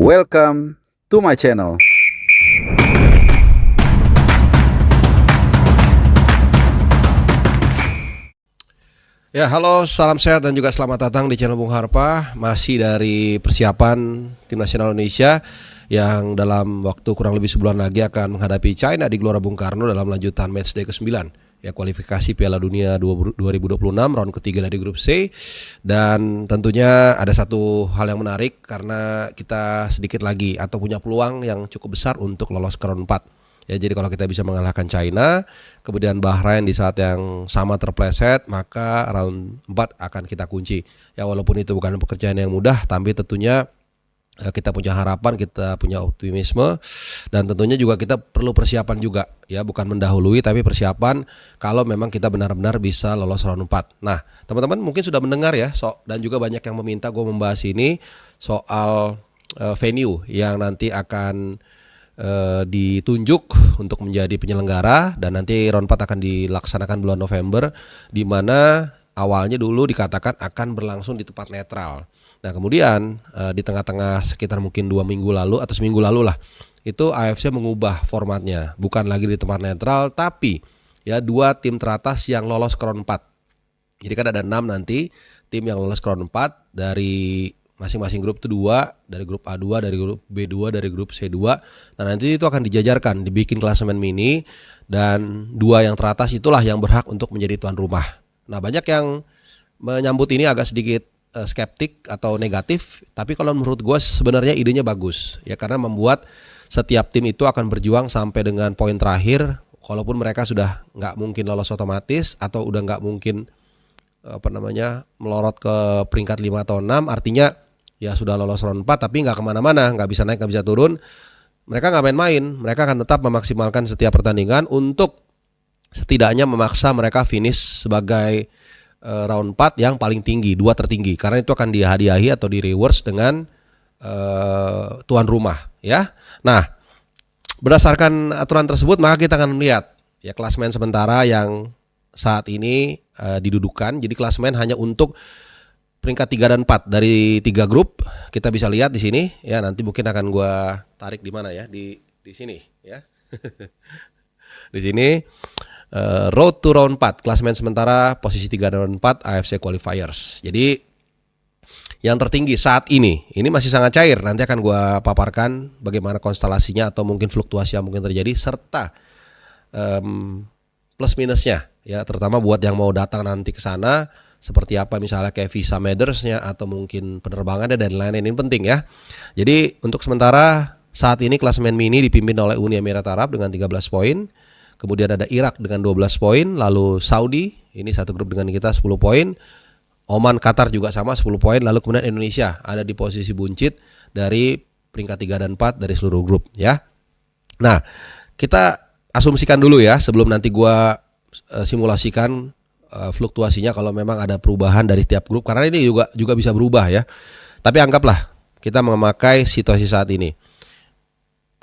Welcome to my channel. Ya, halo, salam sehat dan juga selamat datang di channel Bung Harpa. Masih dari persiapan Tim Nasional Indonesia yang dalam waktu kurang lebih sebulan lagi akan menghadapi China di Gelora Bung Karno dalam lanjutan matchday ke-9. Ya, kualifikasi Piala Dunia 2026 round ketiga dari grup C. Dan tentunya ada satu hal yang menarik karena kita sedikit lagi atau punya peluang yang cukup besar untuk lolos ke round 4. Ya, jadi kalau kita bisa mengalahkan China, kemudian Bahrain di saat yang sama terpleset, maka round 4 akan kita kunci. Ya, walaupun itu bukan pekerjaan yang mudah, tapi tentunya kita punya harapan, kita punya optimisme, dan tentunya juga kita perlu persiapan juga, ya, bukan mendahului tapi persiapan kalau memang kita benar-benar bisa lolos round 4. Nah, teman-teman mungkin sudah mendengar ya, dan juga banyak yang meminta gue membahas ini soal venue yang nanti akan ditunjuk untuk menjadi penyelenggara, dan nanti round 4 akan dilaksanakan bulan November, di mana awalnya dulu dikatakan akan berlangsung di tempat netral. Nah, kemudian di tengah-tengah sekitar mungkin 2 minggu lalu atau seminggu lalu lah, itu AFC mengubah formatnya, bukan lagi di tempat netral tapi ya 2 tim teratas yang lolos ke round 4. Jadi kan ada 6 nanti tim yang lolos ke round 4 dari masing-masing grup itu 2, dari grup A2, dari grup B2, dari grup C2. Nah, nanti itu akan dijajarkan, dibikin klasemen mini, dan 2 yang teratas itulah yang berhak untuk menjadi tuan rumah. Nah, banyak yang menyambut ini agak sedikit skeptik atau negatif, tapi kalau menurut gue sebenarnya idenya bagus. Ya, karena membuat setiap tim itu akan berjuang sampai dengan poin terakhir, walaupun mereka sudah nggak mungkin lolos otomatis atau udah nggak mungkin melorot ke peringkat 5 atau 6, artinya ya sudah lolos round 4 tapi nggak kemana-mana, nggak bisa naik, nggak bisa turun. Mereka nggak main-main, mereka akan tetap memaksimalkan setiap pertandingan untuk setidaknya memaksa mereka finish sebagai round 4 yang paling tinggi, 2 tertinggi, karena itu akan dihadiahi atau di rewards dengan tuan rumah, ya. Nah, berdasarkan aturan tersebut maka kita akan melihat ya klasemen sementara yang saat ini didudukan. Jadi klasemen hanya untuk peringkat 3 dan 4 dari 3 grup. Kita bisa lihat di sini ya, nanti mungkin akan gua tarik di mana ya, di sini ya. Di sini road to round 4, klasemen sementara posisi 3 dan 4 AFC qualifiers. Jadi yang tertinggi saat ini masih sangat cair. Nanti akan gua paparkan bagaimana konstelasinya atau mungkin fluktuasi yang mungkin terjadi serta plus minusnya ya, terutama buat yang mau datang nanti ke sana, seperti apa misalnya kayak visa matters-nya atau mungkin penerbangannya dan lain-lain, ini penting ya. Jadi untuk sementara saat ini klasemen mini dipimpin oleh Uni Emirat Arab dengan 13 poin. Kemudian ada Irak dengan 12 poin, lalu Saudi ini satu grup dengan kita 10 poin. Oman, Qatar juga sama 10 poin, lalu kemudian Indonesia ada di posisi buncit dari peringkat 3 dan 4 dari seluruh grup ya. Nah, kita asumsikan dulu ya sebelum nanti gua simulasikan fluktuasinya kalau memang ada perubahan dari tiap grup, karena ini juga bisa berubah ya. Tapi anggaplah kita memakai situasi saat ini.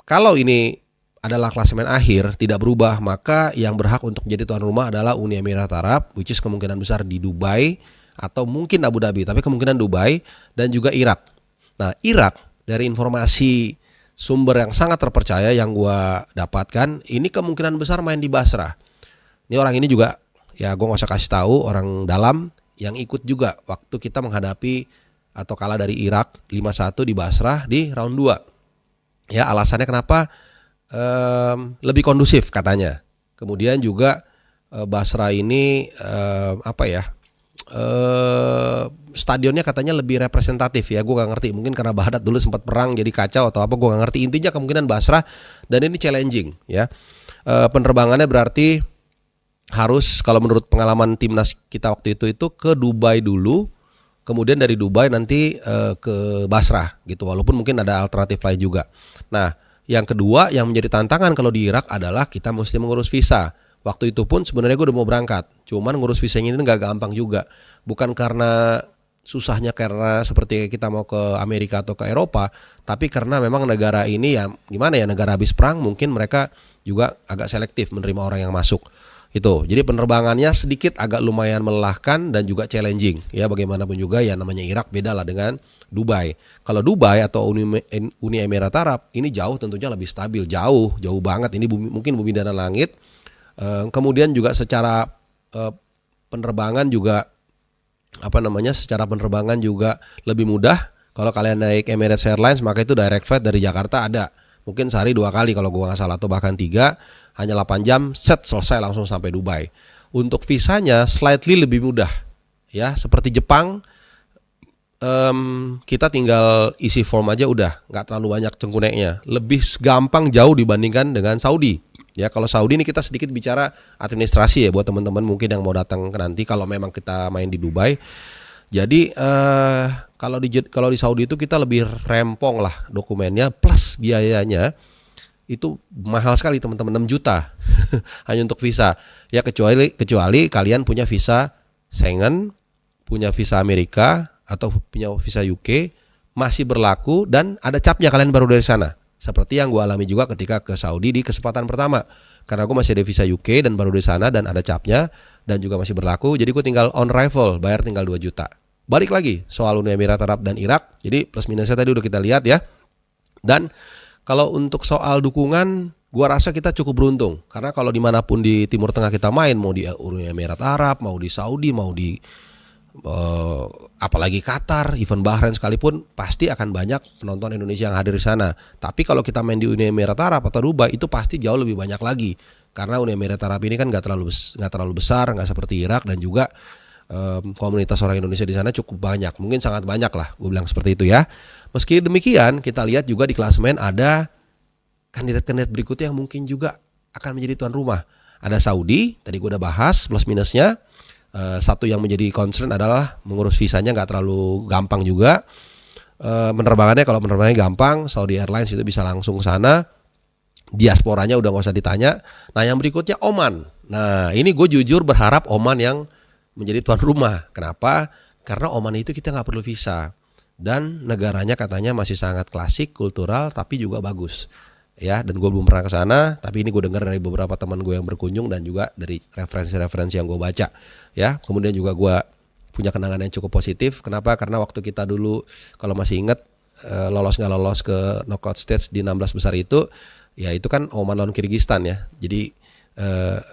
Kalau ini adalah klasemen akhir tidak berubah, maka yang berhak untuk menjadi tuan rumah adalah Uni Emirat Arab, which is kemungkinan besar di Dubai atau mungkin Abu Dhabi, tapi kemungkinan Dubai, dan juga Irak. Nah, Irak dari informasi sumber yang sangat terpercaya yang gua dapatkan, ini kemungkinan besar main di Basrah. Ini orang ini juga ya gue gak usah kasih tahu, orang dalam yang ikut juga waktu kita menghadapi atau kalah dari Irak 5-1 di Basrah di round 2. Ya, alasannya kenapa? Lebih kondusif katanya. Kemudian juga Basrah ini stadionnya katanya lebih representatif ya, gue gak ngerti, mungkin karena Baghdad dulu sempat perang jadi kacau atau apa, gue gak ngerti. Intinya kemungkinan Basrah, dan ini challenging ya. Penerbangannya berarti harus, kalau menurut pengalaman timnas kita waktu itu ke Dubai dulu, kemudian dari Dubai nanti ke Basrah gitu, walaupun mungkin ada alternatif lain juga. Nah, yang kedua yang menjadi tantangan kalau di Irak adalah kita mesti mengurus visa. Waktu itu pun sebenarnya gue udah mau berangkat, cuman ngurus visanya ini nggak gampang juga. Bukan karena susahnya karena seperti kita mau ke Amerika atau ke Eropa, tapi karena memang negara ini ya gimana ya, negara habis perang, mungkin mereka juga agak selektif menerima orang yang masuk. Itu. Jadi penerbangannya sedikit agak lumayan melelahkan dan juga challenging. Ya bagaimanapun juga ya namanya Irak beda lah dengan Dubai. Kalau Dubai atau Uni Emirat Arab ini jauh tentunya lebih stabil, jauh banget. Ini mungkin bumi dan langit. Kemudian juga secara penerbangan juga secara penerbangan juga lebih mudah. Kalau kalian naik Emirates Airlines maka itu direct flight dari Jakarta ada. Mungkin sehari 2 kali kalau gua nggak salah atau bahkan 3, hanya 8 jam selesai langsung sampai Dubai. Untuk visanya slightly lebih mudah ya, seperti Jepang kita tinggal isi form aja udah, nggak terlalu banyak cengkuneknya. Lebih gampang jauh dibandingkan dengan Saudi. Ya kalau Saudi ini kita sedikit bicara administrasi ya buat teman-teman mungkin yang mau datang ke nanti kalau memang kita main di Dubai. Jadi kalau di Saudi itu kita lebih rempong lah dokumennya plus biayanya itu mahal sekali teman-teman, 6 juta hanya untuk visa. Ya kecuali kalian punya visa Schengen, punya visa Amerika atau punya visa UK masih berlaku dan ada capnya kalian baru dari sana. Seperti yang gue alami juga ketika ke Saudi di kesempatan pertama. Karena gue masih ada visa UK dan baru dari sana dan ada capnya dan juga masih berlaku. Jadi gue tinggal on arrival, bayar tinggal 2 juta. Balik lagi soal Uni Emirat Arab dan Irak. Jadi plus minusnya tadi udah kita lihat ya. Dan kalau untuk soal dukungan, gua rasa kita cukup beruntung. Karena kalau dimanapun di Timur Tengah kita main, mau di Uni Emirat Arab, mau di Saudi, mau di apalagi Qatar, even Bahrain sekalipun, pasti akan banyak penonton Indonesia yang hadir di sana. Tapi kalau kita main di Uni Emirat Arab atau Dubai, itu pasti jauh lebih banyak lagi. Karena Uni Emirat Arab ini kan nggak terlalu besar, nggak seperti Irak dan juga komunitas orang Indonesia di sana cukup banyak, mungkin sangat banyak lah, gue bilang seperti itu ya. Meski demikian, kita lihat juga di klasemen ada kandidat-kandidat berikutnya yang mungkin juga akan menjadi tuan rumah. Ada Saudi, tadi gue udah bahas plus minusnya. Satu yang menjadi concern adalah mengurus visanya nggak terlalu gampang juga. Kalau penerbangannya gampang, Saudi Airlines itu bisa langsung ke sana. Diasporanya udah nggak usah ditanya. Nah yang berikutnya Oman. Nah ini gue jujur berharap Oman yang menjadi tuan rumah. Kenapa? Karena Oman itu kita nggak perlu visa dan negaranya katanya masih sangat klasik, kultural, tapi juga bagus. Ya, dan gue belum pernah ke sana, tapi ini gue dengar dari beberapa teman gue yang berkunjung dan juga dari referensi-referensi yang gue baca. Ya, kemudian juga gue punya kenangan yang cukup positif. Kenapa? Karena waktu kita dulu, kalau masih ingat lolos nggak lolos ke knockout stage di 16 besar itu, ya itu kan Oman lawan Kirgistan ya. Jadi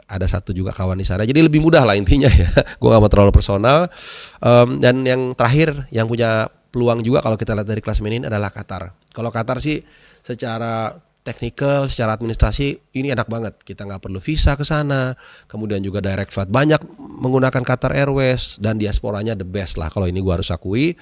ada satu juga kawan di sana, jadi lebih mudah lah intinya ya. Gue gak mau terlalu personal. Dan yang terakhir yang punya peluang juga kalau kita lihat dari klasemen ini adalah Qatar. Kalau Qatar sih secara technical, secara administrasi ini enak banget. Kita nggak perlu visa ke sana. Kemudian juga direct flight banyak menggunakan Qatar Airways dan diasporanya the best lah. Kalau ini gue harus akui.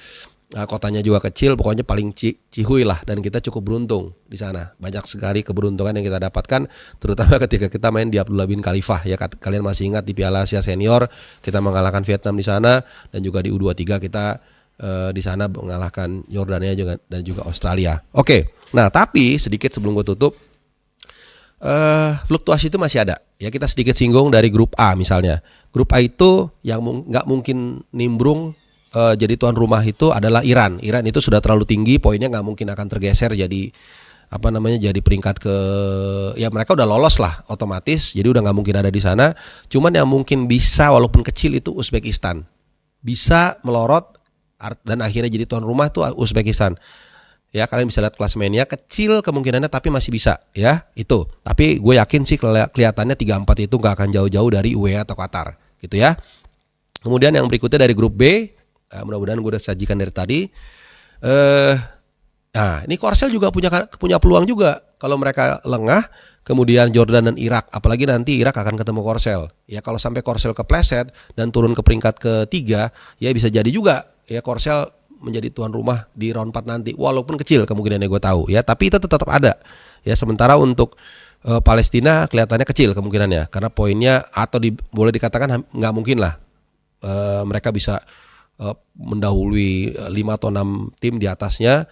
Kotanya juga kecil, pokoknya paling cihuy lah dan kita cukup beruntung di sana. Banyak sekali keberuntungan yang kita dapatkan, terutama ketika kita main di Abdullah bin Khalifah ya. Kalian masih ingat di Piala Asia Senior kita mengalahkan Vietnam di sana dan juga di U23 kita di sana mengalahkan Yordania juga dan juga Australia. Oke. Nah, tapi sedikit sebelum gue tutup, fluktuasi itu masih ada. Ya kita sedikit singgung dari grup A misalnya. Grup A itu yang nggak mungkin nimbrung jadi tuan rumah itu adalah Iran. Iran itu sudah terlalu tinggi, poinnya nggak mungkin akan tergeser jadi jadi peringkat ke, ya mereka udah lolos lah otomatis, jadi udah nggak mungkin ada di sana. Cuman yang mungkin bisa walaupun kecil itu Uzbekistan, bisa melorot dan akhirnya jadi tuan rumah tuh Uzbekistan. Ya kalian bisa lihat klasemennya kecil kemungkinannya tapi masih bisa ya itu. Tapi gue yakin sih kelihatannya 3-4 itu nggak akan jauh-jauh dari UAE atau Qatar gitu ya. Kemudian yang berikutnya dari grup B. Mudah-mudahan gue udah sajikan dari tadi. Nah, ini Korsel juga punya peluang juga kalau mereka lengah. Kemudian Jordan dan Irak, apalagi nanti Irak akan ketemu Korsel. Ya kalau sampai Korsel kepleset dan turun ke peringkat ketiga, ya bisa jadi juga ya Korsel menjadi tuan rumah di round 4 nanti. Walaupun kecil kemungkinannya gue tahu ya, tapi itu tetap ada. Ya sementara untuk Palestina kelihatannya kecil kemungkinannya karena poinnya atau boleh dikatakan nggak mungkin lah mereka bisa mendahului 5 atau 6 tim di atasnya,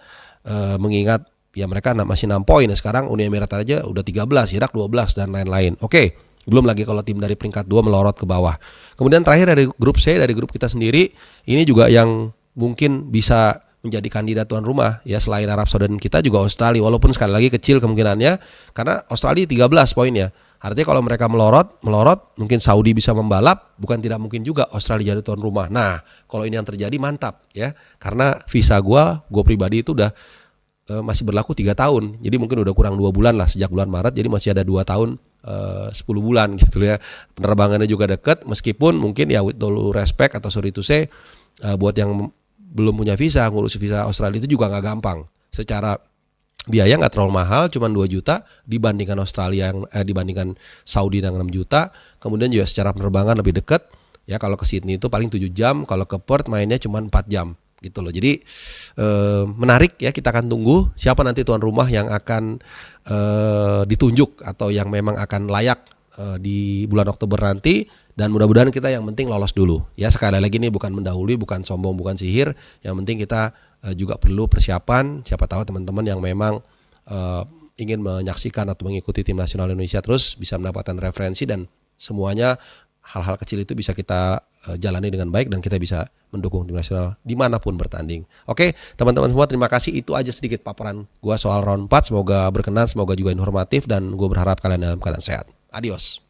mengingat ya mereka masih 6 poin. Sekarang Uni Emirat aja udah 13, Irak 12 dan lain-lain. Oke, belum lagi kalau tim dari peringkat 2 melorot ke bawah. Kemudian terakhir dari grup C, dari grup kita sendiri, ini juga yang mungkin bisa menjadi kandidat tuan rumah ya, selain Arab Saudi dan kita juga Australia, walaupun sekali lagi kecil kemungkinannya karena Australia 13 poinnya. Artinya kalau mereka melorot, mungkin Saudi bisa membalap, bukan tidak mungkin juga Australia jadi tuan rumah. Nah, kalau ini yang terjadi mantap ya, karena visa gue pribadi itu udah masih berlaku 3 tahun. Jadi mungkin udah kurang 2 bulan lah sejak bulan Maret, jadi masih ada 2 tahun 10 bulan gitu ya. Penerbangannya juga deket, meskipun mungkin ya with all respect atau sorry to say, buat yang belum punya visa, ngurus visa Australia itu juga nggak gampang. Secara biaya nggak terlalu mahal, cuma 2 juta dibandingkan Australia dibandingkan Saudi yang 6 juta. Kemudian juga secara penerbangan lebih dekat. Ya kalau ke Sydney itu paling 7 jam, kalau ke Perth mainnya cuma 4 jam gitu loh. Jadi menarik ya, kita akan tunggu siapa nanti tuan rumah yang akan ditunjuk atau yang memang akan layak di bulan Oktober nanti, dan mudah-mudahan kita yang penting lolos dulu. Ya sekali lagi ini bukan mendahului, bukan sombong, bukan sihir. Yang penting kita juga perlu persiapan. Siapa tahu teman-teman yang memang ingin menyaksikan atau mengikuti tim nasional Indonesia terus bisa mendapatkan referensi, dan semuanya hal-hal kecil itu bisa kita jalani dengan baik dan kita bisa mendukung tim nasional dimanapun bertanding. Oke teman-teman semua, terima kasih. Itu aja sedikit paparan gua soal round 4. Semoga berkenan, semoga juga informatif, dan gue berharap kalian dalam keadaan sehat. Adios.